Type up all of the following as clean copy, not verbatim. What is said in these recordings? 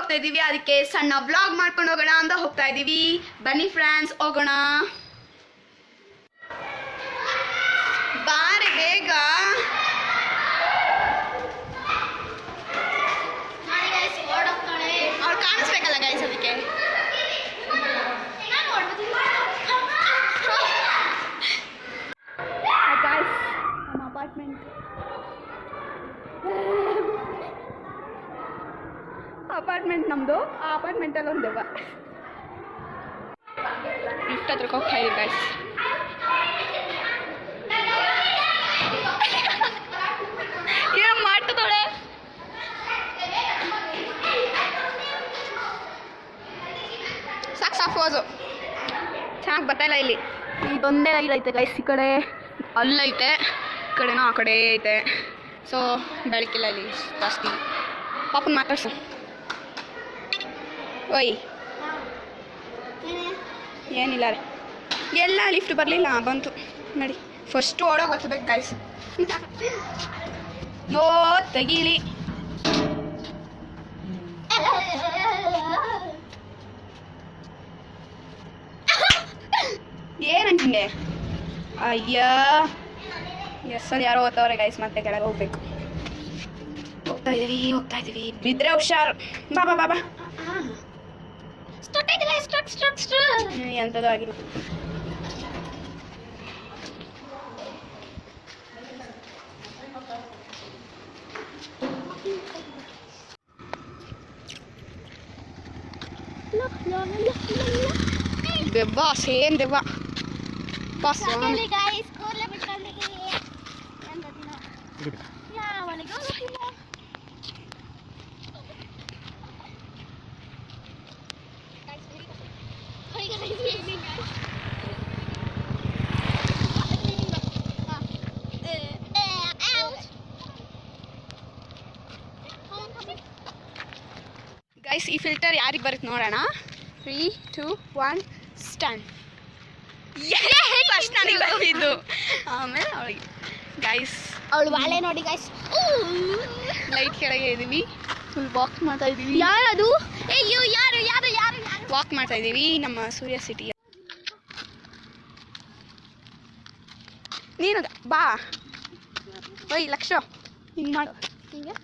ಹೋಗ್ತಾ ಇದೀವಿ, ಅದಕ್ಕೆ ಸಣ್ಣ ವ್ಲಾಗ್ ಮಾಡ್ಕೊಂಡು ಹೋಗೋಣ ಅಂತ ಹೋಗ್ತಾ ಇದೀವಿ. ಬನ್ನಿ ಫ್ರೆಂಡ್ಸ್, ಹೋಗೋಣ. ಬಾರೆ ಬೇಗ. ಅವ್ರು ಕಾಣಿಸ್ಬೇಕಲ್ಲ ಗೈಸ್, ಅದಕ್ಕೆ ಗೈಸ್ ನಮ್ಮ ಅಪಾರ್ಟ್ಮೆಂಟ್ ನಮ್ಮದು. ಆ ಅಪಾರ್ಟ್ಮೆಂಟಲ್ಲಿ ಒಂದು ದೆವ್ವ. ಲಿಫ್ಟ್ ಹತ್ರಕ್ಕೆ ಹೋಗ್ತಾ ಇದೀವಿ ಗೈಸ್. ಏನೋ ಮಾಡ್ತದೋಳೆ. ಸಾಕು ಹೋದು ಚೆನ್ನಾಗಿ ಬರ್ತಾಯಿಲ್ಲ. ಇಲ್ಲಿ ಇದೊಂದೇ ಲೈಟ್ ಐತೆ ಗೈಸ್. ಈ ಕಡೆ ಅಲ್ಲೈತೆ, ಈ ಕಡೆನೋ ಆ ಕಡೆ ಐತೆ. ಸೊ ಬೆಳಕಿಲ್ಲ ಇಲ್ಲಿ ಜಾಸ್ತಿ. ಪಾಪನ ಮಾತಾಡ್ಸು. ಓಯ್ ಏನಿಲ್ಲ ರೀ, ಎಲ್ಲ ಲಿಫ್ಟ್ ಬರಲಿಲ್ಲ, ಬಂತು ನೋಡಿ. ಫಸ್ಟು ಓಡೋಗಿ ಹೊತ್ಬೇಕು ಗೈಸ್. ಯೋ ತೆಗೀಲಿ. ಏನಂತಿಂದೆ? ಅಯ್ಯ ಎಸ್ಸಲ್ಲಿ ಯಾರೋ ಓದ್ತವ್ರೆ ಗೈಸ್. ಮತ್ತೆ ಕೆಳಗೆ ಹೋಗ್ಬೇಕು. ಹೋಗ್ತಾ ಇದೀವಿ. ಬಿದ್ರೆ ಹುಷಾರು. ಬಾಬಾ ಬಾಬಾ. ಎಂಥದ್ದು ಆಗಿಲ್ಲ. ದೆವ್ವ, ಸೇಮ್ ದೆವ್ವ. ಪಾಸ್ ಗೈಸ್, ಈ ಫಿಲ್ಟರ್ ಯಾರಿಗೆ ಬರುತ್ತೆ ನೋಡೋಣ. 3, 2, 1 ಸ್ಟಾರ್ಟ್. ಫಸ್ಟ್ ನನಗೆ ಬಂದಿದ್ದು, ಆಮೇಲೆ ಅವಳಿಗೆ. ಗೈಸ್ ಅವಳು ಬಾಳೆ ನೋಡಿ ಗೈಸ್. ಲೈಟ್ ಕೆಳಗೆ ಇದ್ದೀವಿ, ಫುಲ್ ವಾಕ್ ಮಾಡ್ತಾ ಇದ್ದೀವಿ. ಯಾರದು? ಅಯ್ಯೋ ಯಾರು ಯಾರು ಯಾರು ವಾಕ್ ಮಾಡ್ತಾ ಇದ್ದೀವಿ ನಮ್ಮ ಸೂರ್ಯ ಸಿಟಿ. ನೀನು ಬಾ. ಓಯ್ ಲಕ್ಷ ಹಿಂಗೆ ಮಾಡು. ಹಿಂಗೆ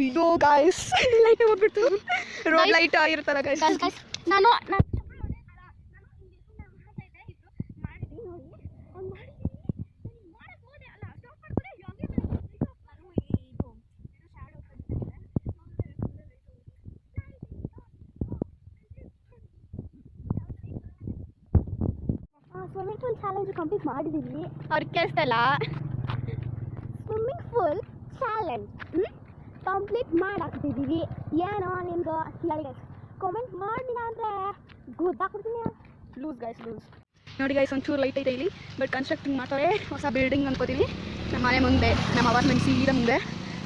ಅಯ್ಯೋ ಗಾಯ್ಸ್, ಲೈಟ್ ಹೋಗ್ಬಿಟ್ಟು. ರೋಡ್ ಲೈಟ್ ಆಗಿರ್ತಾರ ಗೈಸ್. ನಾನು ಸ್ವಿಮ್ಮಿಂಗ್ ಪೂಲ್ ಚಾಲೆಂಜ್ ಕಂಪ್ಲೀಟ್ ಮಾಡಿದ್ದೀವಿ. ಅವ್ರಿಗೆ ಕೇಳಿಸ್ತಲ್ಲ. ಸ್ವಿಮ್ಮಿಂಗ್ ಪೂಲ್ ಚಾಲೆಂಜ್ ಕಂಪ್ಲೀಟ್ ಮಾಡಾಕ್ತಿದ್ದೀವಿ. ಏನೋ ನಿಮ್ದು ಹೇಳಿ ಗೈಸ್, ಕಾಮೆಂಟ್ ಮಾಡಿಲ್ಲ ಅಂದರೆ ಗೊತ್ತಾಗ್ಬಿಡ್ತೀನಿ. Loose guys, loose. ನೋಡಿ ಗೈಸ್, ಒಂಚೂರು ಲೈಟ್ ಐತೆ ಇಲ್ಲಿ, ಬಟ್ ಕನ್ಸ್ಟ್ರಕ್ಟಿಂಗ್ ಮಾಡ್ತಾರೆ. ಹೊಸ ಬಿಲ್ಡಿಂಗ್ ಅನ್ಕೋತೀವಿ. ನಮ್ಮ ಮನೆ ಮುಂದೆ, ನಮ್ಮ ಅಪಾರ್ಟ್ಮೆಂಟ್ ಸೀದಾ ಮುಂದೆ.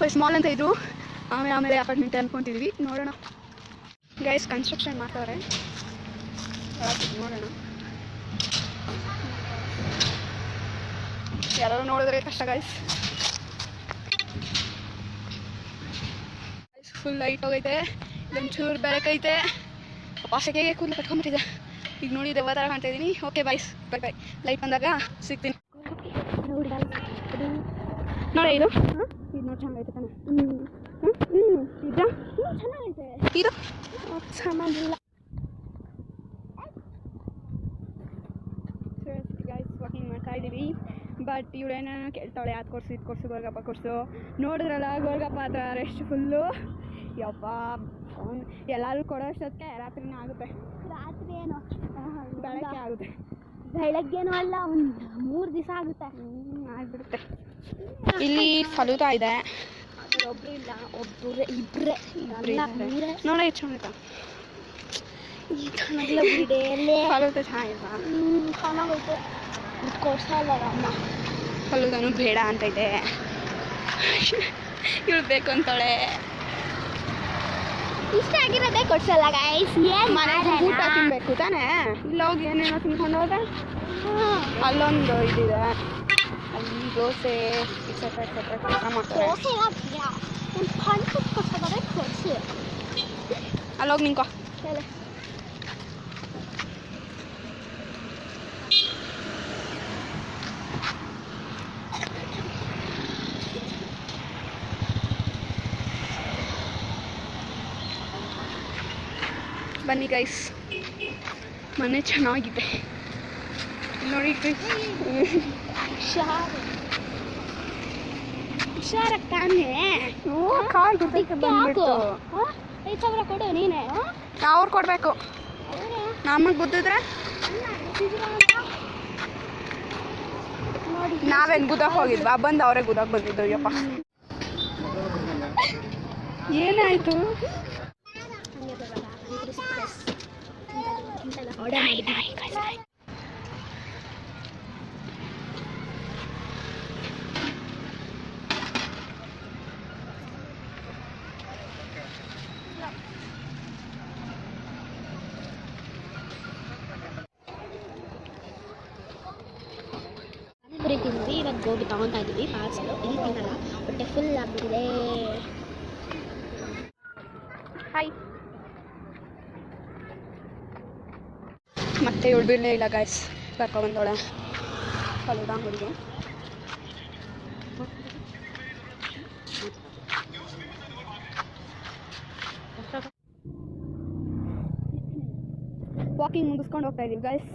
ಫಸ್ಟ್ ಮಾಲ್ ಅಂತ ಇದ್ರು, ಆಮೇಲೆ ಅಪಾರ್ಟ್ಮೆಂಟ್ ಅನ್ಕೊತಿದ್ವಿ. ನೋಡೋಣ ಗೈಸ್, ಕನ್ಸ್ಟ್ರಕ್ಷನ್ ಮಾಡ್ತಾರೆ. ನೋಡೋಣ, ಯಾರು ನೋಡಿದ್ರೆ ಕಷ್ಟ ಗೈಸ್. ಫುಲ್ ಲೈಟ್ ಹೋಗೈತೆ, ಇದೊಂಚೂರು ಬೆಳಕೈತೆ. ಪಾಸೆಗೆ ಕೂದಲು ಕಟ್ಕೊಂಡ್ಬಿಟ್ಟಿದೆ. ಈಗ ನೋಡಿ ದೆವ್ವ ಥರ ಕಾಣ್ತಾ ಇದ್ದೀನಿ. Okay boys, by. ಲೈಟ್ ಬಂದಾಗ ಸಿಗ್ತೀನಿ. ನೋಡಿ ಇದು ನೋಡಿ ಚೆನ್ನಾಗೈತೆ ತಾನೆ. ಚೆನ್ನಾಗೈತೆ. ಇದು ಚೆನ್ನಾಗಿಲ್ಲ ಗೈಸ್. ವಾಕಿಂಗ್ ಮಾಡ್ತಾ ಇದ್ದೀವಿ. ಬಟ್ ಇವಳೇನ ಕೇಳ್ತಾಳೆ, ಅದು ಕೊಡಿಸು ಇದು ಕೊಡಿಸು, ಗೋಲ್ಗಪ್ಪ ಕೊಡಿಸು. ನೋಡಿದ್ರಲ್ಲ ಗೋಲ್ಗಪ್ಪ ಹತ್ರ ರೆಸ್ಟ್ ಫುಲ್ಲು. ಯಪ್ಪ, ಎಲ್ಲರೂ ಕೊಡೋ ಅಷ್ಟೊತ್ತಿಗೆ ರಾತ್ರಿನೇ ಆಗುತ್ತೆ. ರಾತ್ರಿ ಏನೋ ಬೆಳಗ್ಗೆ ಆಗುತ್ತೆ. ಬೆಳಗ್ಗೆನೂ ಅಲ್ಲ, ಒಂದು 3 ದಿವಸ ಆಗುತ್ತೆ. ಆಗಿಬಿಡುತ್ತೆ. ಇಲ್ಲಿ ಫಲೂದಾ ಇದೆ. ಒಬ್ಬರು ಇಲ್ಲ, ಇಬ್ಬರೇ ನೋಡ. ಎಷ್ಟು ಚೆನ್ನಾಗಿತ್ತ ಫಲೂದಾ. ಚೆನ್ನಾಗಿಲ್ಲ, ಚೆನ್ನಾಗೈತೆ. ಕೊಡ್ಸಲ್ಲ ಅಮ್ಮ. ಫಲೂದಾನು ಬೇಡ ಅಂತೈತೆ. ಇವಳು ಬೇಕು ಅಂತಾಳೆ. ಇಷ್ಟ ಆಗಿರೋದೇ ಕೊಡ್ಸಲ್ಲ ಗೈಸ್. ಏನು ಮನೆಗೆ ಊಟ ತಿನ್ಬೇಕು ತಾನೇ. ಇಲ್ಲ ಹೋಗಿ ಏನೇನೋ ತಿನ್ಕೊಂಡು ಹೋದೆ. ಅಲ್ಲೊಂದು ಇದಿದೆ, ಅಲ್ಲಿ ದೋಸೆ ಎಕ್ಸೆಟ್ರಾ ಎಕ್ಸೆಟ್ರಾ ಮಾಡ್ತಾರೆ. ಅಲ್ಲೋಗಿ ನಿಂಕೋ. ಬನ್ನಿ ಗೈಸ್, ಮನೆ ಚೆನ್ನಾಗಿದೆ ನೋಡಿ. ಹುಷಾರಾಗ್ತಾನೆ. ಬಂದ್ಬಿಟ್ಟು 5,000 ಕೊಡು ನೀನೆ. ಅವ್ರು ಕೊಡ್ಬೇಕು, ನಮಗೆ ಗುದ್ದಿದ್ರೆ ನಾವೇನು ಗುದ್ದಕ್ಕೆ ಹೋಗಿದ್ವಾ, ಬಂದು ಅವರೇ ಗುದ್ದಕ್ಕೆ ಬಂದಿದ್ದು. ಅಯ್ಯಪ್ಪ ಏನಾಯ್ತು? ತಿಂದ್ವಿ, ಇವಾಗ ಗೋಬಿ ತಗೊತಾ ಇದ್ವಿ ಪಾರ್ಸಲು. ಇಲ್ಲಿ ತಿನ್ನಲ್ಲ, ಹೊಟ್ಟೆ ಫುಲ್ ಆಗ್ಬಿಟ್ಟಿದೆ. ಹಾಯ್. ಮತ್ತೆ ಇವಳು ಬಿಡಲೇ ಇಲ್ಲ ಗಾಯ್ಸ್, ಕರ್ಕೊಬಂದೋಳೆ ಫಲೂಡ ಹುಡುಗಿ. ವಾಕಿಂಗ್ ಮುಗಿಸ್ಕೊಂಡು ಹೋಗ್ತಾ ಇದೀವಿ ಗಾಯ್ಸ್.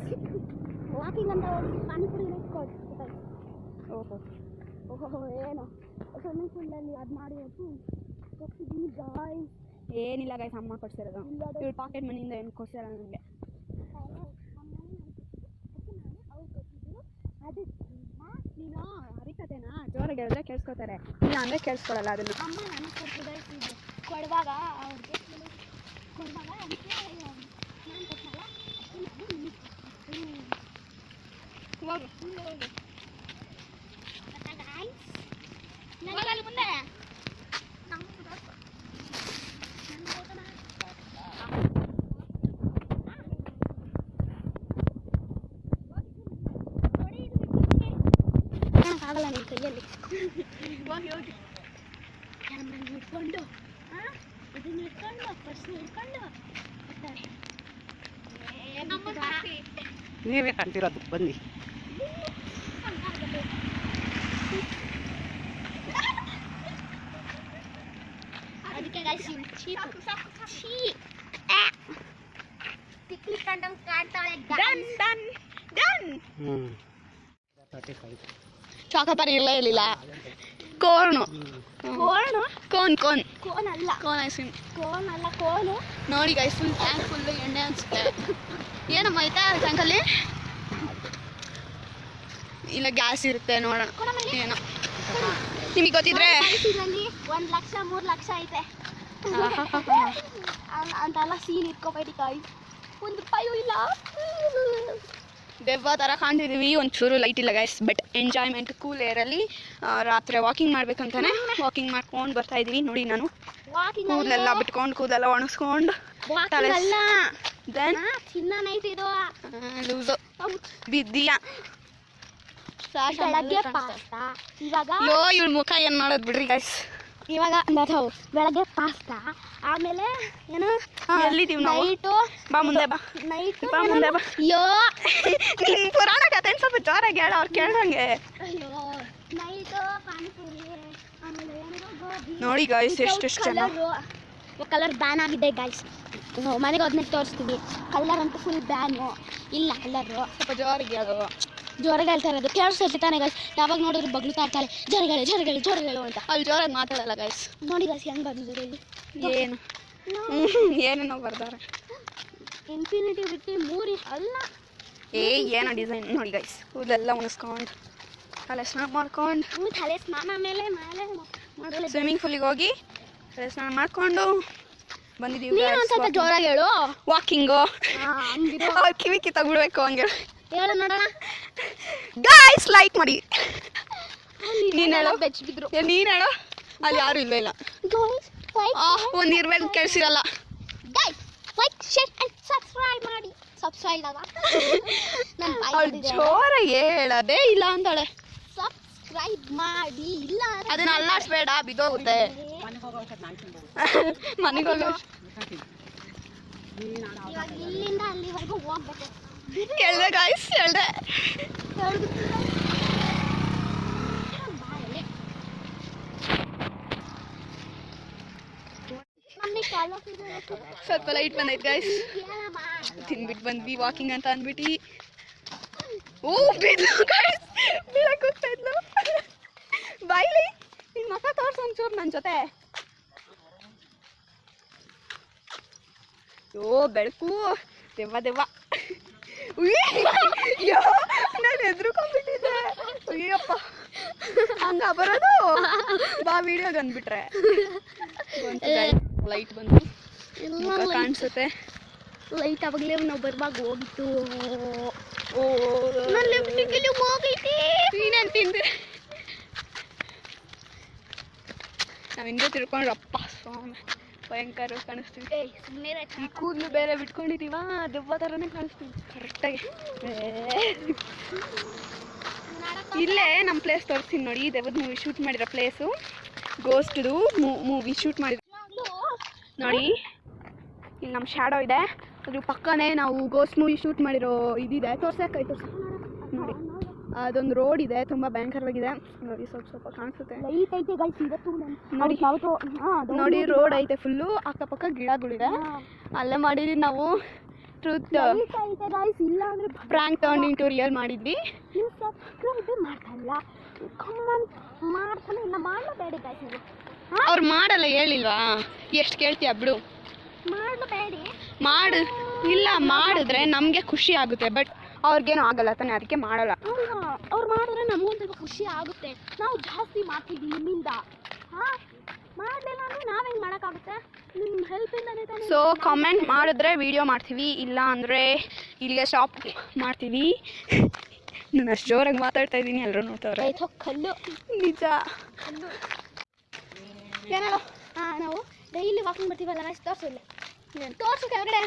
ವಾಕಿಂಗ್ ಅಂತ ಪಾನಿಪುರಿ ಓಹೋ ಓಹೋ ಏನು ಸ್ವಿಮ್ಮಿಂಗ್ ಪೂಲಲ್ಲಿ ಅದು ಮಾಡಿ ಹೋಗ್ತಿದ್ದೀನಿ ಗಾಯ್ಸ್. ಏನಿಲ್ಲ ಗಾಯ್ಸ್, ಅಮ್ಮ ಕೊಡ್ಸಿರೋದು. ಇವಳು ಪಾಕೆಟ್ ಮನಿಯಿಂದ ಏನು ಕೊಡ್ಸಿಲ್ಲ ನನಗೆ. ನೀನು ಹರಿಕತೆನಾ ಜೋರಾಗಿ ಹೇಳಿದ್ರೆ ಕೇಳಿಸ್ಕೊತಾರೆ, ಇಲ್ಲ ಅಂದರೆ ಕೇಳಿಸ್ಕೊಳಲ್ಲ. ಅದನ್ನು ಅಮ್ಮ ನನಗೆ ಕೊಡ್ತಿದ್ದೆ ಕೊಡುವಾಗ ಅವ್ರಿಗೆ ಕೊಡುವಾಗ ಅದಕ್ಕೆ ನಾನು ಕೊಟ್ಟನಲ್ಲ ಮುಂದೆ ಆಗಲ್ಲ ನಿಮ್ಮ ಕೈಯಲ್ಲಿ. ಹೋಗಿ ಹೋಗಿ ಕ್ಯಾಮ್ರನ್ನ ಹಿಡ್ಕೊಂಡು ಇದನ್ನ ಹಿಡ್ಕೊಂಡು ಪರ್ಸ್ನ ಹಿಡ್ಕೊಂಡು ನೀವೇ ಕಾಣ್ತಿರೋದು, ಬನ್ನಿ. ಅದಕ್ಕೆ ತಿಕ್ಲಿ ಕಂಡಂಗೆ ಕಾಣ್ತಾಳೆ. ಚಾಕಪಾರಿ ಇರಲಿಲ್ಲ. ಕೋನು ಕೋನು ಕೋನ್ ಕೋನ್ ಕೋನ್ ಅಲ್ಲ, ಕೋನ್ ಐಸ್ ಕ್ರೀಮ್. ಕೋನ್ ಅಲ್ಲ ಕೋನು. ನೋಡಿ ಗೈಸ್, ಫುಲ್ ಟ್ಯಾಂಕ್ ಫುಲ್ ಎಣ್ಣೆ ಅನಿಸುತ್ತೆ. ಏನಮ್ಮ ಐತಾ ಟ್ಯಾಂಕಲ್ಲಿ? ಇಲ್ಲ ಗ್ಯಾಸ್ ಇರುತ್ತೆ, ನೋಡೋಣ ಏನೋ. ನಿಮಗೆ ಗೊತ್ತಿದ್ರೆ ಇದರಲ್ಲಿ 1 ಲಕ್ಷ 3 ಲಕ್ಷ ಐತೆ ಅಂತೆಲ್ಲ ಸೀನ್ ಇಟ್ಕೋಬೇಡಿ ಕಾಯಿ. 1 ರೂಪಾಯೂ ಇಲ್ಲ. ದೆವ್ವ ಥರ ಕಾಣ್ತಿದ್ದೀವಿ. ಒಂಚೂರು ಲೈಟ್ ಇಲ್ಲ ಗೈಸ್, ಬಟ್ ಎಂಜಾಯ್ಮೆಂಟ್ ಕೂಲ್ ಏರಲ್ಲಿ. ರಾತ್ರಿ ವಾಕಿಂಗ್ ಮಾಡ್ಬೇಕಂತಾನೆ ವಾಕಿಂಗ್ ಮಾಡ್ಕೊಂಡು ಬರ್ತಾ ಇದೀವಿ. ನೋಡಿ ನಾನು ಕೂದಲೆಲ್ಲ ಬಿಟ್ಕೊಂಡು ಕೂದಲೆಲ್ಲ ಒಣಗಿಸ್ಕೊಂಡು ಲೂಸು ಬಿದ್ದೀಯಾ. ಯೋ ಇವಳ ಮುಖ ಏನು ಮಾಡೋದು ಬಿಡ್ರಿ ಗೈಸ್. ಇವಾಗ ಬೆಳಗ್ಗೆ ಪಾಸ್ತಾ, ಆಮೇಲೆ ಏನು ಎಲ್ಲಿದ್ದೀವಿ ನಾವು? ನೈಟು ಬಾ ಮುಂದೆ ಬಾ, ನೈಟು ಬಾ ಮುಂದೆ ಬಾ. ಅಯ್ಯೋ ನಿನ್ನ ಪುರಾಣ ಕತೆ ಸ್ವಲ್ಪ ಜೋರಾಗಿ ಹೇಳ, ಅವ್ರು ಕೇಳ್ದಂಗೆ. ಅಯ್ಯೋ ನೈಟು ಪಾನಿಪುರಿ, ಆಮೇಲೆ ಗೋಬಿ. ನೋಡಿ ಗೈಸ್ ಎಷ್ಟು ಜನ. ಕಲರ್ ಬ್ಯಾನ್ ಆಗಿದೆ ಗೈಸ್, ಮನೆಗೆ ಅದನ್ನ ತೋರಿಸ್ತೀವಿ. ಕಲರ್ ಅಂತೂ ಫುಲ್ ಬ್ಯಾನು ಇಲ್ಲ. ಕಲರು ಸ್ವಲ್ಪ ಜೋರಾಗಿ ಹೇಳು. ಜೋರಾಗಿ ಹೇಳ್ತಾ ಇರೋದು ಕೇಳಿಸ್ತೈತೆ ತಾನೇ ಗೈಸ್. ಯಾವಾಗ ನೋಡಿದ್ರು ಬಗ್ಲುತ್ತಾ ಇರ್ತಾಳೆ ಜೋರಗಳು ಜೋರಗಳು ಜೋರಗಳು ಅಂತ. ಅಲ್ಲಿ ಜೋರಾಗಿ ಮಾತಾಡಲ್ಲ ಗೈಸ್. ನೋಡಿ ಗೈಸ್ ಹೆಂಗೆ ಬಂದಿದ್ದಾರೆ ಇಲ್ಲಿ. ಏನು ಏನೇನೋ ಬರ್ತಾರೆ. ಇನ್ಫಿನಿಟಿ ಬಿಟ್ಟು 3 ಅಲ್ಲ ಏನೋ ಡಿಸೈನ್ ನೋಡಿ ಗೈಸ್. ಕೂದಲೆಲ್ಲ ಉಣಿಸ್ಕೊಂಡು ತಲೆ ಸ್ನಾನ ಮಾಡ್ಕೊಂಡು ತಲೆ ಸ್ನಾನ ಮೇಲೆ ಸ್ವಿಮ್ಮಿಂಗ್ ಪೂಲಿಗೆ ಹೋಗಿ ತಲೆ ಸ್ನಾನ ಮಾಡ್ಕೊಂಡು ಬಂದಿದ್ದೀವಿ. ಸ್ವಲ್ಪ ಜೋರಾಗಿ ಹೇಳು. ವಾಕಿಂಗು ಅವ್ರು ಕಿವಿ ಕಿತ್ತಾಗ್ಬಿಡ್ಬೇಕು ಹಂಗೆ ಹೇಳು ನೋಡೋಣ ಗೈಸ್. ಲೈಕ್ ಮಾಡಿ. ನೀನು ಹೇಳು, ಬೆಚ್ಚಿದ್ರು. ನೀನು ಹೇಳು. ಅಲ್ಲಿ ಯಾರು ಇಲ್ವೇ ಇಲ್ಲ. ಒಂದು ಇರ್ಬೇಕು, ಕೇಳಿಸಿರಲ್ಲ. ಲೈಕ್ ಶೇರ್ ಅಂಡ್ ಸಬ್ಸ್ಕ್ರೈಬ್ ಮಾಡಿ. ಸಬ್ಸ್ಕ್ರೈಬ್ ಅವಳು ಜೋರಾಗಿ ಹೇಳೋದೇ ಇಲ್ಲ ಅಂತಾಳೆ. ಸಬ್ಸ್ಕ್ರೈಬ್ ಮಾಡಿ. ಇಲ್ಲ ಅದನ್ನ ಅಲ್ಲಾಡ್ಸ್ಬೇಡ, ಬಿದ್ದೋಗುತ್ತೆ. ಮನೆಗೆ ಹೋಗೋ ಇವಾಗ ಇಲ್ಲಿಂದ ಅಲ್ಲಿವರೆಗೂ ಹೋಗ್ಬೇಕು. ಹೇಳ್ದೆ ಗಾಯ್ಸ್ ಹೇಳ್ದೆ. ಸ್ವಲ್ಪ ಲೈಟ್ ಬಂದೈತೆ ಗಾಯ್ಸ್, ತಿನ್ಬಿಟ್ಟು ಬಂದ್ವಿ ವಾಕಿಂಗ್ ಅಂತ ಅಂದ್ಬಿಟ್ಟು. ಓ ಬಿದ್ದು ಗಾಯ್ಸ್, ಬೀಳಕ್ಕೆ ಹೋಗ್ತಾ ಇದ್ಲು. ಬಾಯ್ಲಿ ನಿನ್ನ ಮಕ್ಕ ತೋರ್ಸು ಒಂಚೂರು ನನ್ನ ಜೊತೆ. ಓ ಬೆಳಕು ದೆವ್ವ ದೆವ್ವ. ಅಯ್ಯೋ ನಾನು ಹೆದ್ರುಕೊಂಡ್ಬಿಟ್ಟಿದ್ದೆ. ಅಯ್ಯಪ್ಪ ಹಂಗ ಬರೋದು. ಬಾ ವಿಡಿಯೋಗೆ ಅಂದ್ಬಿಟ್ರೆ ಲೈಟ್ ಬಂದು ಕಾಣಿಸುತ್ತೆ. ಲೈಟ್ ಅವಾಗಲೇ ನಾವು ಬರುವಾಗ ಹೋಗಿತ್ತು. ಓ ನನ್ನ ಲಿಪ್ಟಿಕಲ್ಲಿ ಹೋಗೈತಿ. ನೀನೇನು ತಿಂದೆ? ನಾವು ಹಿಂದೆ ತಿಳ್ಕೊಂಡ್ರಪ್ಪ ಸ್ವಾಮಿ ಭಯಂಕರ ಕಾಣಿಸ್ತೀವಿ. ಸುಮ್ಮನೆ ಈ ಕೂದಲು ಬೇರೆ ಬಿಟ್ಕೊಂಡಿದ್ದೀವ ದೆವ್ವ ಥರನೇ ಕಾಣಿಸ್ತೀವಿ ಕರೆಕ್ಟಾಗಿ. ಇಲ್ಲೇ ನಮ್ಮ ಪ್ಲೇಸ್ ತೋರಿಸ್ತೀನಿ ನೋಡಿ. ದೆವ್ವದ ಮೂವಿ ಶೂಟ್ ಮಾಡಿರೋ ಪ್ಲೇಸು, ಗೋಸ್ಟ್ದು ಮೂವಿ ಶೂಟ್ ಮಾಡಿರೋ ನೋಡಿ. ಇಲ್ಲಿ ನಮ್ಮ ಶ್ಯಾಡೋ ಇದೆ, ಅದ್ರ ಪಕ್ಕನೇ ನಾವು ಗೋಸ್ಟ್ ಮೂವಿ ಶೂಟ್ ಮಾಡಿರೋ ಇದಿದೆ. ತೋರ್ಸಕ್ಕಾಯ್ತು ನೋಡಿ. ಅದೊಂದು ರೋಡ್ ಇದೆ, ತುಂಬ ಭಯಂಕರವಾಗಿದೆ ನೋಡಿ. ಸ್ವಲ್ಪ ಕಾಣಿಸುತ್ತೆ ನೋಡಿ. ನೋಡಿ ರೋಡ್ ಐತೆ ಫುಲ್ಲು, ಅಕ್ಕಪಕ್ಕ ಗಿಡಗಳಿದೆ. ಅಲ್ಲೇ ಮಾಡಿದ್ವಿ ನಾವು truth prank turn into real ಮಾಡಿದ್ವಿ. ಅವ್ರು ಮಾಡಲ್ಲ ಹೇಳಿಲ್ವಾ? ಎಷ್ಟು ಕೇಳ್ತೀಯ ಬಿಡು. ಇಲ್ಲ ಮಾಡಿದ್ರೆ ನಮಗೆ ಖುಷಿ ಆಗುತ್ತೆ, ಬಟ್ ಅವ್ರಿಗೇನು ಆಗಲ್ಲ ತಾನೆ, ಅದಕ್ಕೆ ಮಾಡಲ್ಲ. ಅವ್ರು ಮಾಡಿದ್ರೆ ನಮಗೊಂದು ಖುಷಿ ಆಗುತ್ತೆ. ನಾವು ಜಾಸ್ತಿ ಮಾಡ್ತೀವಿ ನಿಮ್ಮಿಂದ. ಮಾಡಲಿಲ್ಲ ಅಂದರೆ ನಾವೇನು ಮಾಡೋಕ್ಕಾಗುತ್ತೆ? ನಿಮ್ಮ ಹೆಲ್ಪಿಂದನೇ ತಾನೇ. ಸೊ ಕಾಮೆಂಟ್ ಮಾಡಿದ್ರೆ ವಿಡಿಯೋ ಮಾಡ್ತೀವಿ, ಇಲ್ಲ ಅಂದರೆ ಇಲ್ಲಿಗೆ ಸ್ಟಾಪ್ ಮಾಡ್ತೀವಿ. ನಾನು ಅಷ್ಟು ಜೋರಾಗಿ ಮಾತಾಡ್ತಾ ಇದ್ದೀನಿ, ಎಲ್ಲರೂ ನೋಡ್ತಾವ್ರೆ. ಕಲ್ಲು ನಿಜ. ಏನಲ್ಲ ನಾವು ಡೈಲಿ ವಾಕಿಂಗ್ ಬರ್ತೀವಲ್ಲ, ತೋರಿಸು ಕೆಳಗಡೆ.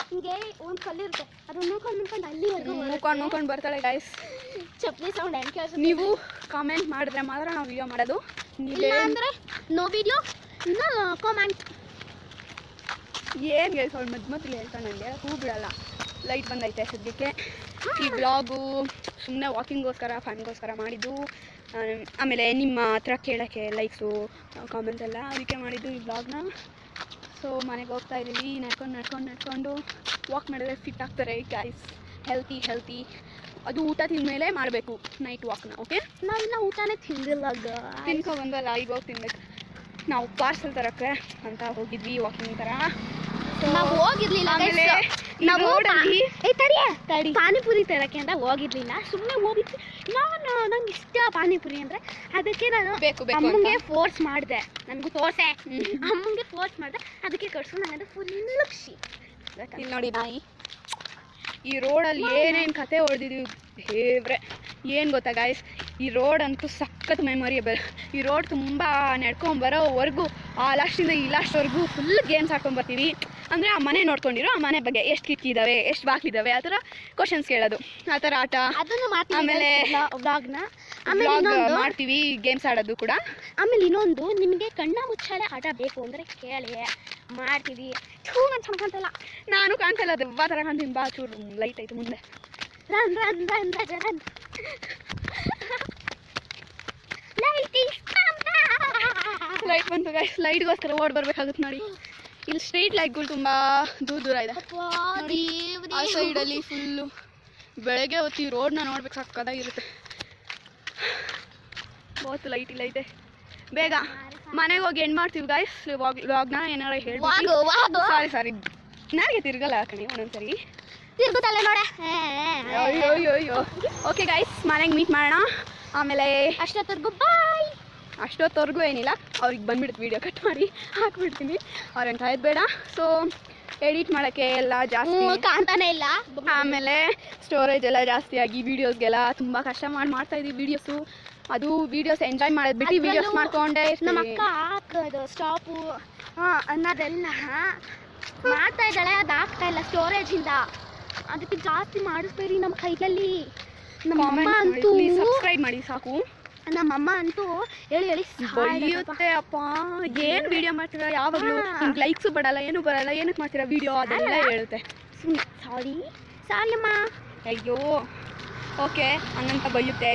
ಹಿಂಗೆ ಒಂದು ಕಲ್ಲಿರುತ್ತೆ, ಅದನ್ನ ನೋಡ್ಕೊಂಡು ಅಲ್ಲಿವರೆಗೂ ನೋಡ್ಕೊಂಡು ಬರ್ತಾಳೆ ಗಾಯ್ಸ್. ಚಪ್ಪಲಿ ಸೌಂಡ್ ಹೆಂಗೆ ಕೇಳಿಸ್. ನೀವು ಕಾಮೆಂಟ್ ಮಾಡಿದ್ರೆ ಮಾತ್ರ ನಾವು ವಿಡಿಯೋ ಮಾಡೋದು, ಇಲ್ಲ ಅಂದರೆ ನೋ ವಿಡಿಯೋ. ಇನ್ನು ಕಾಮೆಂಟ್ ಏನು ಗೈಸ್, ಅವ್ಳು ಮಧ್ಯೆ ಹೇಳ್ತಾಳೆ, ನನಗೆ ಹೂ ಬಿಡಲ್ಲ. ಲೈಟ್ ಬಂದೈತೆ ಸದ್ಯಕ್ಕೆ. ಈ ಬ್ಲಾಗು ಸುಮ್ಮನೆ ವಾಕಿಂಗ್ಗೋಸ್ಕರ ಫನ್ಗೋಸ್ಕರ ಮಾಡಿದ್ದು. ಆಮೇಲೆ ನಿಮ್ಮ ಹತ್ರ ಕೇಳೋಕ್ಕೆ ಲೈಕ್ಸು ಕಾಮೆಂಟ್ಸ್ ಎಲ್ಲ, ಅದಕ್ಕೆ ಮಾಡಿದ್ದು ಈ ಬ್ಲಾಗ್ನ. ಸೊ ಮನೆಗೆ ಹೋಗ್ತಾ ಇದ್ದೀವಿ. ನಡ್ಕೊಂಡು ವಾಕ್ ಮಾಡಿದ್ರೆ ಫಿಟ್ ಆಗ್ತಾರೆ ಗೈಸ್. ಹೆಲ್ತಿ ಅದು ಊಟ ತಿಂದಮೇಲೆ ಮಾಡಬೇಕು ನೈಟ್ ವಾಕ್ನ. ಓಕೆ, ನಾವಿನ್ನ ಊಟನೇ ತಿಂದಿಲ್ಲ. ತಿನ್ಕೊಬಂದಲ್ಲ, ಈಗ ಹೋಗಿ ತಿನ್ಬೇಕು. ನಾವು ಪಾರ್ಸಲ್ ತರೋಕ್ಕೆ ಅಂತ ಹೋಗಿದ್ವಿ ವಾಕಿಂಗ್ ಥರ. ನಾವು ಹೋಗಿರ್ಲಿಲ್ಲ. ಆಮೇಲೆ ನಾವು ತಡಿ ಪಾನಿಪುರಿ ತರಕ್ಕೆ ಅಂತ ಹೋಗಿರ್ಲಿಲ್ಲ, ಸುಮ್ಮನೆ ಹೋಗಿದ್ವಿ. ನಂಗೆ ಇಷ್ಟ ಪಾನಿಪುರಿ ಅಂದರೆ, ಅದಕ್ಕೆ ನಾನು ಅಮ್ಮಂಗೆ ಫೋರ್ಸ್ ಮಾಡಿದೆ. ನನಗೂ ತೋರ್ಸೆ, ಅಮ್ಮಂಗೆ ಫೋರ್ಸ್ ಮಾಡಿದೆ, ಅದಕ್ಕೆ ಕಟ್ಸ್ಕೊಂಡು ನನಗೆ ಫುಲ್ ಖುಷಿ. ಇಲ್ಲಿ ನೋಡಿ ನಾಯಿ. ಈ ರೋಡಲ್ಲಿ ಏನೇನು ಕತೆ ಹೊಡೆದಿದ್ದೀವಿ ದೇವ್ರೆ. ಏನು ಗೊತ್ತಾ ಗಾಯ್ಸ್, ಈ ರೋಡ್ ಅಂತೂ ಸಖತ್ ಮೆಮೊರಿಯಬಲ್. ಈ ರೋಡ್ ತುಂಬ ನಡ್ಕೊಂಬರೋವರೆಗೂ ಆ ಲಾಸ್ಟಿಂದ ಈ ಲಾಸ್ಟ್ವರೆಗೂ ಫುಲ್ ಗೇಮ್ಸ್ ಆಡ್ಕೊಂಬರ್ತೀವಿ. ಅಂದರೆ ಆ ಮನೆ ನೋಡ್ಕೊಂಡಿರೋ ಆ ಮನೆ ಬಗ್ಗೆ ಎಷ್ಟು ಕಿಟಕಿದ್ದಾವೆ, ಎಷ್ಟು ಬಾಗಿಲಿದ್ದಾವೆ, ಆ ಥರ ಕ್ವಶನ್ಸ್ ಕೇಳೋದು, ಆ ಥರ ಆಟ. ಆಮೇಲೆ ಮಾಡ್ತೀವಿ, ಗೇಮ್ಸ್ ಆಡೋದು ಕೂಡ. ಆಮೇಲೆ ಇನ್ನೊಂದು, ನಿಮಗೆ ಕಣ್ಣ ಮುಚ್ಚಾಲೆ ಆಟ ಬೇಕು ಅಂದರೆ ಕೇಳಿ, ಮಾಡ್ತೀವಿ. ನಾನು ಚೆನ್ನಾಗಂತಲ್ಲ, ನಾನು ಕಾಣ್ತಲ್ಲ, ದೆವ್ವ ಥರ ಕಾಣ್ತೀನಿ. ಬಾ ಚೂರು ಲೈಟ್ ಆಯಿತು ಮುಂದೆ. ಲೈಟ್ ಬಂತು ಗೈಸ್, ಲೈಟ್ಗೋಸ್ಕರ ಓಡ್ ಬರ್ಬೇಕಾಗುತ್ತೆ ನೋಡಿ. ಇಲ್ಲಿ ಸ್ಟ್ರೀಟ್ ಲೈಟ್ಗಳು ತುಂಬ ದೂರ ಇದೆ. ಆ ಸೈಡಲ್ಲಿ ಫುಲ್ಲು ಬೆಳಗ್ಗೆ ಹೊತ್ತಿ ರೋಡ್ನ ನೋಡ್ಬೇಕು, ಸಕ್ಕದಾಗಿರುತ್ತೆ. बहुत ಲೈಟ್ ಇಲ್ಲ ಐತೆ. ಬೇಗ ಮನೆಗೆ ಹೋಗಿ ಎಂಡ್ ಮಾಡ್ತೀವಿ ಗಾಯ್ಸ್ ವ್ಲಾಗ್ನ. ಏನಾರ ಹೇಳ್ಬೋದು. ಸಾರಿ ನನಗೆ ತಿರ್ಗಲ್ಲ ಕಣಿ ಒಂದೊಂದ್ಸರಿ ತಿರ್ಗುತ್ತಲ್ಲ ನೋಡ. ಅಯ್ಯೋ ಓಕೆ ಗಾಯ್ಸ್, ಮನೆಗೆ ಮೀಟ್ ಮಾಡೋಣ. ಆಮೇಲೆ ಅಷ್ಟೊತ್ತವರೆಗೂ ಏನಿಲ್ಲ, ಅವ್ರಿಗೆ ಬಂದ್ಬಿಡುತ್ತೆ ವೀಡಿಯೋ ಕಟ್ ಮಾಡಿ ಹಾಕ್ಬಿಡ್ತೀನಿ. ಅವ್ರೇನು ಕಾಯೋದು ಬೇಡ. ಸೊ ಎಡಿಟ್ ಮಾಡೋಕ್ಕೆ ಎಲ್ಲ ಜಾಸ್ತಿ ಕಾಣ್ತಾನೆ ಇಲ್ಲ. ಆಮೇಲೆ ಸ್ಟೋರೇಜ್ ಎಲ್ಲ ಜಾಸ್ತಿ ಆಗಿ ವೀಡಿಯೋಸ್ಗೆಲ್ಲ ತುಂಬ ಕಷ್ಟ ಮಾಡ್ತಾಯಿದ್ದೀವಿ ವೀಡಿಯೋಸು. ಅದು ವೀಡಿಯೋಸ್ ಎಂಜಾಯ್ ಮಾಡೋದು ಬಿಟ್ಟು ವೀಡಿಯೋಸ್ ಮಾಡ್ಕೊಂಡೆ ನಮ್ಮ ಅಕ್ಕ ಹಾಕೋದು ಸ್ಟಾಪು ಅನ್ನೋದೆಲ್ಲ ಮಾಡ್ತಾ ಇದ್ದಾಳೆ. ಅದು ಆಗ್ತಾ ಇಲ್ಲ ಸ್ಟೋರೇಜಿಂದ. ಅದಕ್ಕೆ ಜಾಸ್ತಿ ಮಾಡಿಸ್ಬೇಡಿ ನಮ್ಮ ಕೈಯಲ್ಲಿ. ನಮ್ಮ ಅಮ್ಮ ಅಂತೂ ಸಬ್ಸ್ಕ್ರೈಬ್ ಮಾಡಿ ಸಾಕು. ನಮ್ಮಮ್ಮ ಅಂತೂ ಹೇಳಿ ಹೇಳಿ ಬೈಯುತ್ತೆ ಅಪ್ಪ. ಏನು ವಿಡಿಯೋ ಮಾಡ್ತೀರಾ ಯಾವಾಗಲೂ, ನಿಮ್ಗೆ ಲೈಕ್ಸು ಬರಲ್ಲ, ಏನು ಬರಲ್ಲ, ಏನಕ್ಕೆ ಮಾಡ್ತೀರಾ ವಿಡಿಯೋ ಅದೆಲ್ಲ ಹೇಳುತ್ತೆ. ಸಾರಿ ಸಾರಿ ಅಮ್ಮ. ಅಯ್ಯೋ ಓಕೆ ಹಂಗಂತ ಬೈಯುತ್ತೆ.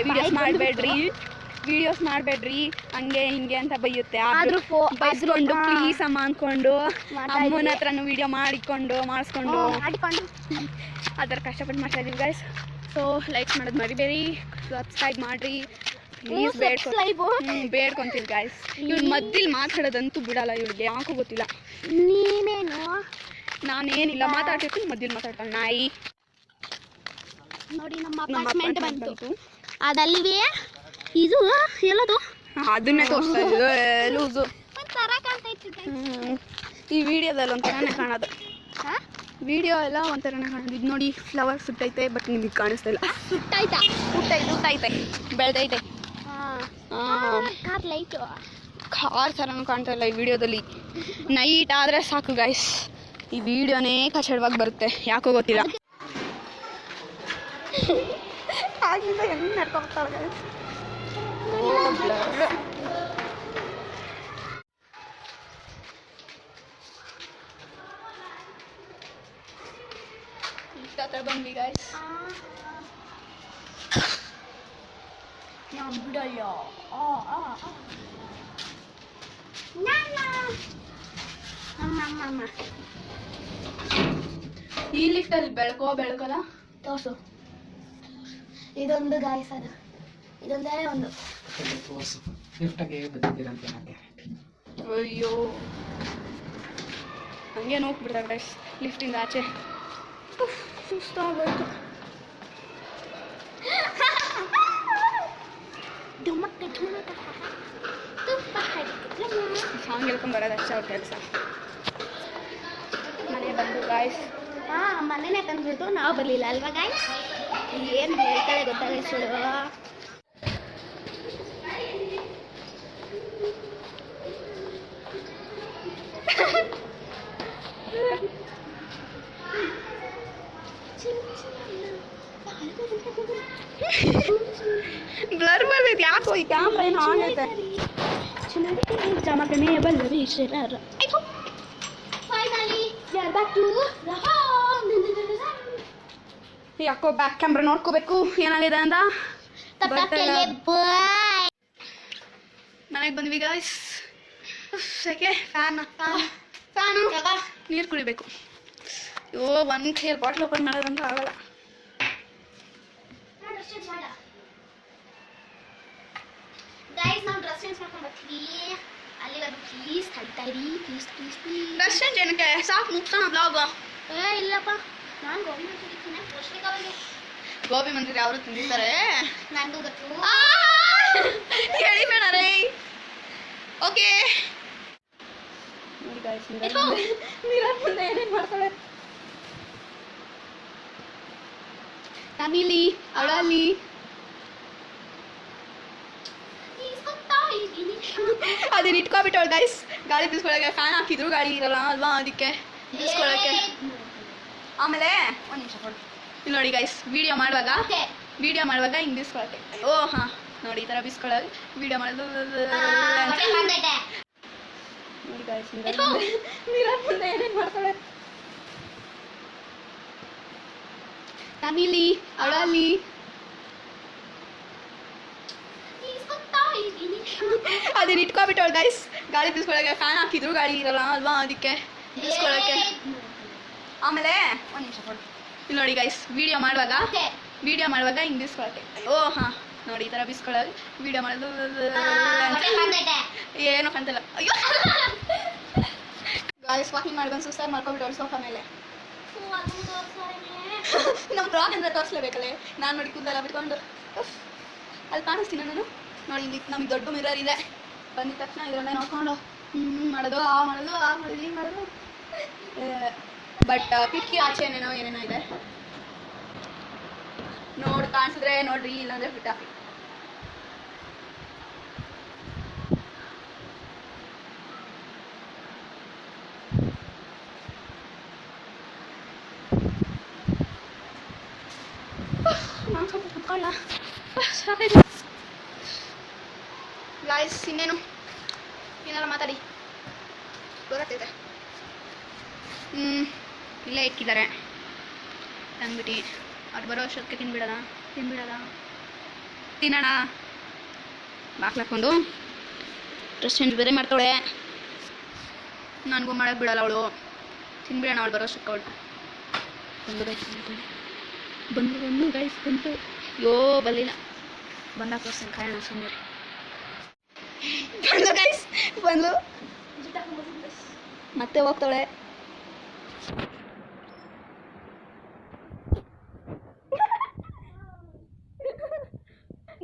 ವಿಡಿಯೋಸ್ ಮಾಡಬೇಡ್ರಿ ಹಂಗೆ ಹಿಂಗೆ ಅಂತ ಬೈಯುತ್ತೆ. ಆದರೂ ಬೈಸ್ಕೊಂಡು ಪ್ಲೀಸ್ ಅಮ್ಮ ಅಂದ್ಕೊಂಡು ಅಮ್ಮನ ಹತ್ರನೂ ವಿಡಿಯೋ ಮಾಡಿಸ್ಕೊಂಡು ಆ ಥರ ಕಷ್ಟಪಟ್ಟು ಮಾಡ್ತಾ ಇದೀವಿ ಗೈಸ್. ಸೊ ಲೈಕ್ ಮಾಡೋದು ಮರಿಬೇಡಿ, ಸಬ್ಸ್ಕ್ರೈಬ್ ಮಾಡಿರಿ ಪ್ಲೀಸ್, ಬೇಡ್ಕೊಂತೀವಿ ಗೈಸ್. ಇವ್ಳು ಮಧ್ಯದಲ್ಲಿ ಮಾತಾಡೋದಂತೂ ಬಿಡಲ್ಲ, ಇವಳಿಗೆ ಯಾಕೋ ಗೊತ್ತಿಲ್ಲ. ನೀನೇನು ನಾನೇನಿಲ್ಲ ಮಾತಾಡ್ತಿರ್ತೀನಿ, ಮಧ್ಯದಲ್ಲಿ ಮಾತಾಡ್ತಾಳೆ ನಾಯಿ. ನೋಡಿ ನಮ್ಮ ಅಪಾರ್ಟ್ಮೆಂಟ್ ಬಂತು. ಅದಲ್ಲಿವೆ ಇದು ಎಲ್ಲದು ಅದನ್ನೇ ತೋರಿಸ್ತಾ ಇದ್ದು ಲೂಸು. ಒಂಥರ ಕಾಣ್ತೈತಿ. ಈ ವಿಡಿಯೋದಲ್ಲಿ ಒಂಥರನೇ ಕಾಣೋದು, ವಿಡಿಯೋ ಎಲ್ಲ ಒಂಥರನೇ ಕಾಣೋದು. ಇದು ನೋಡಿ ಫ್ಲವರ್ ಸುಟ್ಟೈತೆ, ಬಟ್ ನಿಮಗೆ ಕಾಣಿಸ್ತಾ ಇಲ್ಲ. ಸುಟ್ಟೈತೆ ಬೆಳೆದೈತೆ. ಕಾರ್ ಲೈಟು ಕಾರ್ ಥರನೂ ಕಾಣ್ತಾ ಇಲ್ಲ ಈ ವಿಡಿಯೋದಲ್ಲಿ. ನೈಟ್ ಆದರೆ ಸಾಕು ಗೈಸ್, ಈ ವಿಡಿಯೋನೇ ಕಚಡವಾಗಿ ಬರುತ್ತೆ, ಯಾಕೋ ಗೊತ್ತಿಲ್ಲ. ಆಗಿಂದ ಹೆಂಗೆ ನಡ್ಕೊಳ್ತಾಳೆ ಗೈಸ್. ಬಂದ್ವಿ ಗೈಸ್. ಬಿಡಲ್ಲ ಈ ಲಿಫ್ಟಲ್ಲಿ ಬೆಳಕಲ್ಲ ತೋರ್ಸು. ಇದೊಂದು ಗಾಯಸ್, ಅದು ಇದೊಂದೇ ಒಂದು. ಅಯ್ಯೋ ಹಂಗೆ ಹೋಗ್ಬಿಡ್ತಾರೆ ಗೈಸ್ ಲಿಫ್ಟಿಂದ ಆಚೆ. ಸುಸ್ತಾಗೋಯ್ತು. ಸಾಂಗ್ ಹೇಳ್ಕೊಂಡು ಬರೋದು ಅಷ್ಟೇ ಅವ್ರ ಕೆಲಸ. ಮನೆ ಬಂದು ಗಾಯ್ಸ್. ಮನೆನೇ ತಂದ್ಬಿಟ್ಟು ನಾವು ಬರಲಿಲ್ಲ ಅಲ್ವಾ ಗಾಯ್ಸ್? ಏನು ಹೇಳ್ತಾಳೆ ಗೊತ್ತಾಗ ಸುಳು. ಬ್ಲರ್ ಬರ್ತೈತಿ ಯಾಕೋ, ಈ ಕ್ಯಾಮ್ರಾ ಏನು ಆನ್ ಐತೆ. ಜಮಕನೇ ಬಲ್ಲವಿ ಶರರ. Finally we are back to the home. ಯಾಕೋ ಬ್ಯಾಕ್ ಕ್ಯಾಮ್ರಾ ನೋಡ್ಕೋಬೇಕು ಏನಾಗಿದೆ ಅಂತ. ಮನೆಗೆ ಬಂದ್ವಿ ಗಾಯ್ಸ್. ಸೆಕೆ ಫ್ಯಾನು ನೀರು ಕುಡಿಬೇಕು. ಅಯ್ಯೋ ಒಂದು ಕೈಯಲ್ಲಿ ಬಾಟ್ಲ್ ಓಪನ್ ಮಾಡೋದಂತ ಆಗಲ್ಲ. ಗೈಸ್ ನಾವು ಡ್ರೆಸ್ ಚೇಂಜ್ ಮಾಡ್ಕೊಂಡು ಬರ್ತೀವಿ. ಅಲ್ಲಿವರೆಗೂ ಪ್ಲೀಸ್ ಕಾಯ್ತಾ ಇರಿ, please please please. Dress change ಏನಕ್ಕೆ, ಸಾಕು ಮುಗ್ಸೋಣ ಬ್ಲಾಗ್. ಇಲ್ಲಪ್ಪ, ನಾನು ಗೋಬಿ ಮಂಚೂರಿ ತಿನ್ನಕ್ಕೆ ಪೋಷಿಕವಾಗಿ. ಗೋಬಿ ಮಂಚೂರಿ ಅವರು ತಿಂದಿದ್ದಾರೆ, ನನಗೂ ಗೊತ್ತು. ಹೇಳಿಬೇಡ ರೇ. ಓಕೆ ನೋಡಿ ಗಾಯ್ಸ್, ಮಿರರ್ ಮುಂದೆ ಏನೇನು ಮಾಡ್ತಾಳೆ. ನಮಿಲಿ ಅವಳಲ್ಲಿ ಅದನ್ನ ಇಟ್ಕೊಬಿಟ್ಟವಳು ಗೈಸ್. ಗಾಳಿ ಬೀಸ್ಕೊಳಕ್ಕೆ ಫ್ಯಾನ್ ಹಾಕಿದ್ರು, ಗಾಳಿ ಇರಲ್ಲ ಅಲ್ವಾ, ಅದಕ್ಕೆ ಬೀಸ್ಕೊಳಕ್ಕೆ. ಆಮೇಲೆ ಒಂದು ನಿಮಿಷ ಕೊಡು. ಇಲ್ಲಿ ನೋಡಿ ಗೈಸ್, ವಿಡಿಯೋ ಮಾಡುವಾಗ ಹಿಂಗೆ ಬೀಸ್ಕೊಳಕ್ಕೆ. ಓ ಹಾಂ ನೋಡಿ ಈ ಥರ ಬೀಸ್ಕೊಳ್ಳೋದು ವಿಡಿಯೋ ಮಾಡೋದು. ನೋಡಿ ಗೈಸ್, ಮಿರರ್ ಮುಂದೆ ಏನೇನು ಮಾಡ್ತಾಳೆ. ನಮಿಲಿ ಅವಳಲ್ಲಿ ಅದನ್ನ ಇಟ್ಕೊಬಿಟ್ಟವಳು ಗೈಸ್. ಗಾಳಿ ಬೀಸ್ಕೊಳಕ್ಕೆ ಫ್ಯಾನ್ ಹಾಕಿದ್ರು, ಗಾಳಿ ಇರಲ್ಲ ಅಲ್ವಾ, ಅದಕ್ಕೆ ಬೀಸ್ಕೊಳಕ್ಕೆ. ಆಮೇಲೆ ಒಂದು ನಿಮಿಷ ಕೊಡು. ಇಲ್ಲಿ ನೋಡಿ ಗೈಸ್, ವಿಡಿಯೋ ಮಾಡುವಾಗ ಹಿಂಗೆ ಬೀಸ್ಕೊಳಕ್ಕೆ. ಓ ಹಾಂ ನೋಡಿ ಈ ಥರ ಬೀಸ್ಕೊಳ್ಳೋದು ವಿಡಿಯೋ ಮಾಡೋದು. ಏನೋ ಕಾಣ್ತಿಲ್ಲ. ಅಯ್ಯೋ ಗಾಯ್ಸ್, ವಾಕಿಂಗ್ ಮಾಡ್ಕೊಂಡು ಸುಸ್ತಾಗಿ ಮಾಡ್ಕೊಬಿಟ್ಟವಳು ಸೋಫಾ ಮೇಲೆ. ನಮ್ಮ ಬ್ಲಾಗ್ ಅಂದರೆ ತೋರಿಸ್ಲೇಬೇಕಲ್ಲೇ. ನಾನು ನೋಡಿ ಕೂದಲೆಲ್ಲ ಬಿಟ್ಕೊಂಡು ಅಲ್ಲಿ ಕಾಣಿಸ್ತೀನಿ ನಾನು. ನೋಡಿ ಇಲ್ಲಿ ನಮಗೆ ದೊಡ್ಡ ಮಿರರ್ ಇದೆ. ಬಂದಿದ ತಕ್ಷಣ ಇದರಲ್ಲೇ ನೋಡ್ಕೊಂಡು ಮಾಡೋದು, ಆ ಮಾಡೋದು ಹಿಂಗೆ ಮಾಡೋದು. ಬಟ್ ಕಿಟಕಿ ಆಚೆ ಏನೇನೋ ಇದೆ ನೋಡಿ. ಕಾಣಿಸಿದ್ರೆ ನೋಡ್ರಿ, ಇಲ್ಲಾಂದ್ರೆ ಬಿಟ್ಟ. ನಾನು ಸ್ವಲ್ಪ ಕುತ್ಕೊಳ್ಳ. ಗಾಯ್ಸ್, ಇನ್ನೇನು ಏನಾರ ಮಾತಾಡಿ, ಗೊತ್ತಾಗ್ತೈತೆ. ಇಲ್ಲೇ ಇಕ್ಕಿದ್ದಾರೆ ತಂದ್ಬಿಟ್ಟು, ಅವ್ರು ಬರೋ ಅಷ್ಟೊತ್ತಿಗೆ ತಿನ್ಬಿಡೋಣ ತಿನ್ನೋಣ. ಬಾಕ್ಲಾಕೊಂಡು ಡ್ರೆಸ್ ಚೇಂಜ್ ಬೇರೆ ಮಾಡ್ತಾಳೆ, ನನಗೂ ಮಾಡಕ್ಕೆ ಬಿಡಲ್ಲ ಅವಳು. ತಿನ್ಬಿಡೋಣ ಅವಳು ಬರೋ ಅಷ್ಟಕ್ಕೆ. ಅವಳು ಬಂದು ಗೈಸ್ ಬಂತು. ಯೋ ಬರಲಿಲ್ಲ, ಬಂದಾಗ ತೋರಿಸ್ತೀನಿ ಕಾಯೋಣ ಸುಮ್ಮನೆ. ಬಂದು ಗೈಸ್ ಬಂದು ಮತ್ತೆ ಹೋಗ್ತಾಳೆ.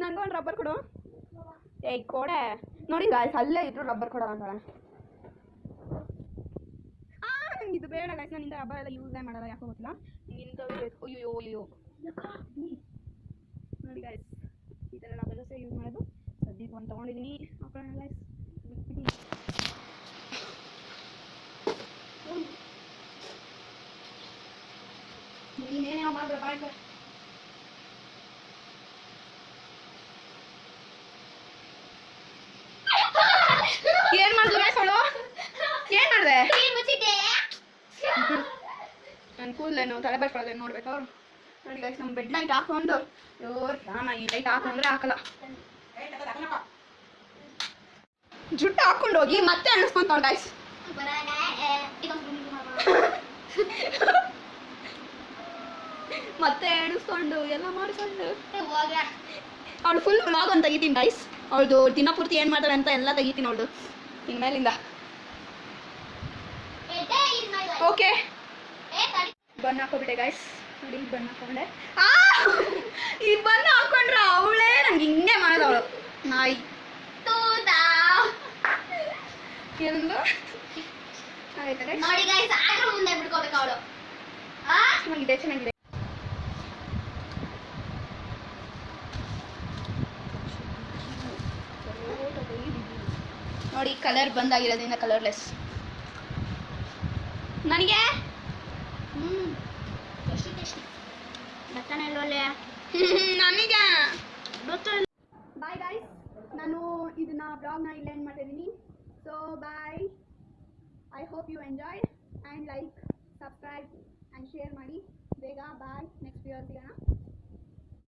ನನಗೊಂದು ರಬ್ಬರ್ ಕೊಡು. ಏಯ್ ಕೊಡೆ ನೋಡಿ ಗಾಯ್ಸ್, ಅಲ್ಲೇ ಇದ್ರು ರಬ್ಬರ್ ಕೊಡೋಲ್ಲ ಅಂತಾಳೆ. ನಂಗೆ ಇದು ಬೇಡ ಗಾಯ್ಸ್, ನಾನು ಇಂಥ ರಬ್ಬರ್ ಎಲ್ಲ ಯೂಸೇ ಮಾಡಲ್ಲ, ಯಾಕೋ ಗೊತ್ತಿಲ್ಲ. ಇಂಥವು ಅಯ್ಯೋ ನೋಡಿ ಗಾಯ್ಸ್, ಈ ಥರ ರಬ್ಬರ್ ದೋಸೆ ಯೂಸ್ ಮಾಡೋದು. ಸದ್ಯಕ್ಕೆ ಒಂದು ತೊಗೊಂಡಿದ್ದೀನಿ, ಹಾಕೋಣ ಗಾಯ್ಸ್. ನೀನೇನೇ ಮಾಡಿದ್ರೆ ಬಾಯ್ ಏನ್ ಮಾಡಿದ್ರು ಗಾಯ್ಸ್ ಅವಳು? ಏನ್ ಮಾಡಿದೆ? ನನ್ನ ಕೂದಲೇನು ತಲೆ ಬರ್ಕೊಳ್ಳೋದೇನು ನೋಡ್ಬೇಕು ಅವ್ರು. ನೋಡಿ ಗೈಸ್, ನಮ್ಮ ಬೆಡ್ ಲೈಟ್ ಹಾಕೊಂಡು ಈ ಲೈಟ್ ಹಾಕೊಂಡ್ರೆ ಹಾಕಲ್ಲ. ಜುಟ್ಟು ಹಾಕೊಂಡು ಹೋಗಿ ಮತ್ತೆ ಅನಿಸ್ಕೊಂತಾವ್ ಗೈಸ್. ಮತ್ತೆ ಎಣಿಸ್ಕೊಂಡು ಎಲ್ಲ ಮಾಡಿಕೊಂಡು ಅವಳು ಫುಲ್ ವ್ಲಾಗ್ ಅಂತ ತೆಗಿತೀನಿ ಗೈಸ್. ಅವಳದು ದಿನ ಪೂರ್ತಿ ಏನು ಮಾಡ್ತಾಳೆ ಅಂತ ಎಲ್ಲ ತೆಗಿತೀನಿ ಅವಳದು ಇನ್ಮೇಲಿಂದ. ಓಕೆ, ಬನ್ ಹಾಕೋಬಿಟ್ಟೆ ಗೈಸ್. ನೋಡಿ ಬನ್ ಹಾಕೊಂಡೆ. ಈ ಬನ್ ಹಾಕೊಂಡ್ರ ಅವಳೇ ನಂಗೆ ಹಿಂಗೆ ಮಾಡೋದು. ಅವಳು ನಾಯಿ ಏನಂದು ಚೆನ್ನಾಗಿದೆ. ನೋಡಿ ಕಲರ್ ಬಂದಾಗಿರೋದ್ರಿಂದ ಕಲರ್ಲೆಸ್. ನನಗೆ ನನಗೆ ಬಾಯ್ ಗಾಯ್ಸ್, ನಾನು ಇದನ್ನ ಬ್ಲಾಗ್ನ ಇಲ್ಲೇ ಎಂಡ್ ಮಾಡ್ತಿದ್ದೀನಿ. So bye, I hope you enjoy and like, subscribe and share ಮಾಡಿ ಬೇಗ. ಬಾಯ್, ನೆಕ್ಸ್ಟ್ ವಿಡಿಯೋ ಸಿಗೋಣ.